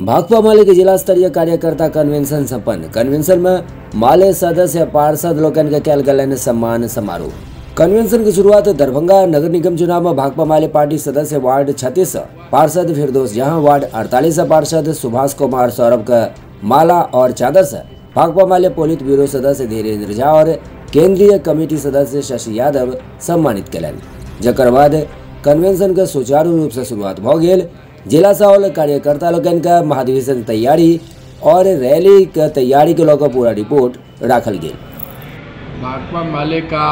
भाकपा माले के जिला स्तरीय कार्यकर्ता कन्वेंशन संपन्न। कन्वेंशन में माले सदस्य पार्षद लोकन के कैल गलन सम्मान समारोह। कन्वेंशन की शुरुआत दरभंगा नगर निगम चुनाव में भाकपा माले पार्टी सदस्य वार्ड 36 पार्षद फिरदौस जहां वार्ड 48 पार्षद सुभाष कुमार सौरभ का माला और चादर से भाकपा माले पोलित ब्यूरो सदस्य धीरेन्द्र झा और केंद्रीय कमेटी सदस्य शशि यादव सम्मानित कलन। जकर बाद कन्वेंशन के सुचारू रूप से शुरुआत भ गेल। जिला सौल कार्यकर्ता लोगन का महाधिवेशन तैयारी और रैली के तैयारी के लोग पूरा रिपोर्ट राखल गेल। भाकपा माले का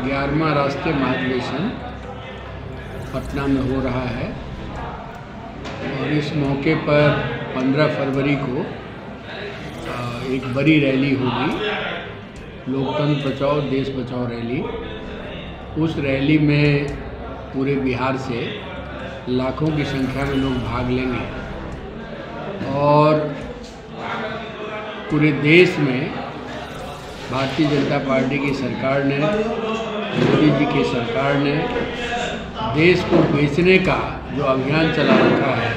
11वां राष्ट्रीय महाधिवेशन पटना में हो रहा है और इस मौके पर 15 फरवरी को एक बड़ी रैली होगी, लोकतंत्र बचाओ देश बचाओ रैली। उस रैली में पूरे बिहार से लाखों की संख्या में लोग भाग लेंगे और पूरे देश में भारतीय जनता पार्टी की सरकार ने, मोदी जी की सरकार ने देश को बेचने का जो अभियान चला रखा है,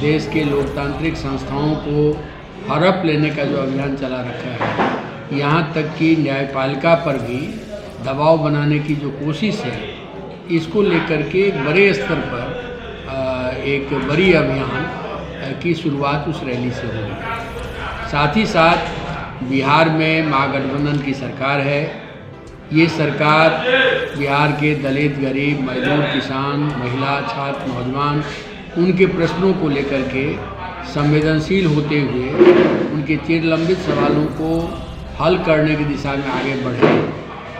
देश के लोकतांत्रिक संस्थाओं को हड़प लेने का जो अभियान चला रखा है, यहाँ तक कि न्यायपालिका पर भी दबाव बनाने की जो कोशिश है, इसको लेकर के एक बड़े स्तर पर एक बड़ी अभियान की शुरुआत उस रैली से होगी। साथ ही साथ बिहार में महागठबंधन की सरकार है। ये सरकार बिहार के दलित, गरीब, मजदूर, किसान, महिला, छात्र, नौजवान उनके प्रश्नों को लेकर के संवेदनशील होते हुए उनके चिरलंबित सवालों को हल करने की दिशा में आगे बढ़े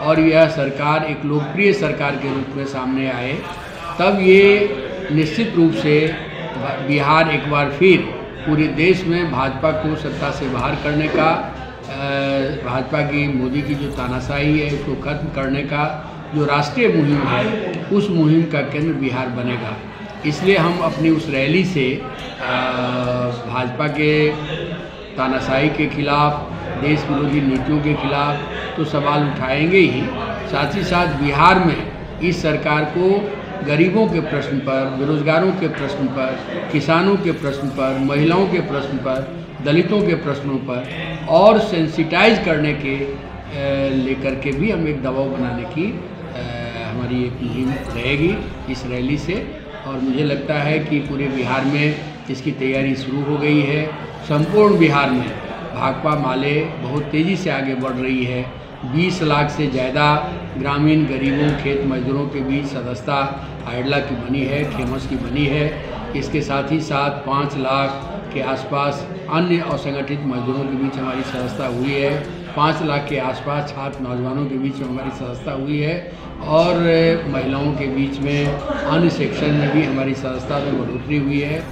और यह सरकार एक लोकप्रिय सरकार के रूप में सामने आए, तब ये निश्चित रूप से बिहार एक बार फिर पूरे देश में भाजपा को सत्ता से बाहर करने का, भाजपा की मोदी की जो तानाशाही है उसको खत्म करने का जो राष्ट्रीय मुहिम है, उस मुहिम का केंद्र बिहार बनेगा। इसलिए हम अपनी उस रैली से भाजपा के तानाशाही के खिलाफ, देश विरोधी नीतियों के खिलाफ तो सवाल उठाएंगे ही, साथ ही साथ बिहार में इस सरकार को गरीबों के प्रश्न पर, बेरोजगारों के प्रश्न पर, किसानों के प्रश्न पर, महिलाओं के प्रश्न पर, दलितों के प्रश्नों पर और सेंसिटाइज करने के लेकर के भी हम एक दबाव बनाने की हमारी एक मुहिम रहेगी इस रैली से। और मुझे लगता है कि पूरे बिहार में इसकी तैयारी शुरू हो गई है। संपूर्ण बिहार में भाकपा माले बहुत तेज़ी से आगे बढ़ रही है। 20 लाख से ज़्यादा ग्रामीण गरीबों, खेत मजदूरों के बीच सदस्यता आयडला की बनी है, खेमस की बनी है। इसके साथ ही साथ 5 लाख के आसपास अन्य असंगठित मजदूरों के बीच हमारी सदस्यता हुई है। 5 लाख के आसपास छात्र नौजवानों के बीच में हमारी सदस्यता हुई है और महिलाओं के बीच में अन्य सेक्शन में भी हमारी सदस्यता में बढ़ोतरी हुई है।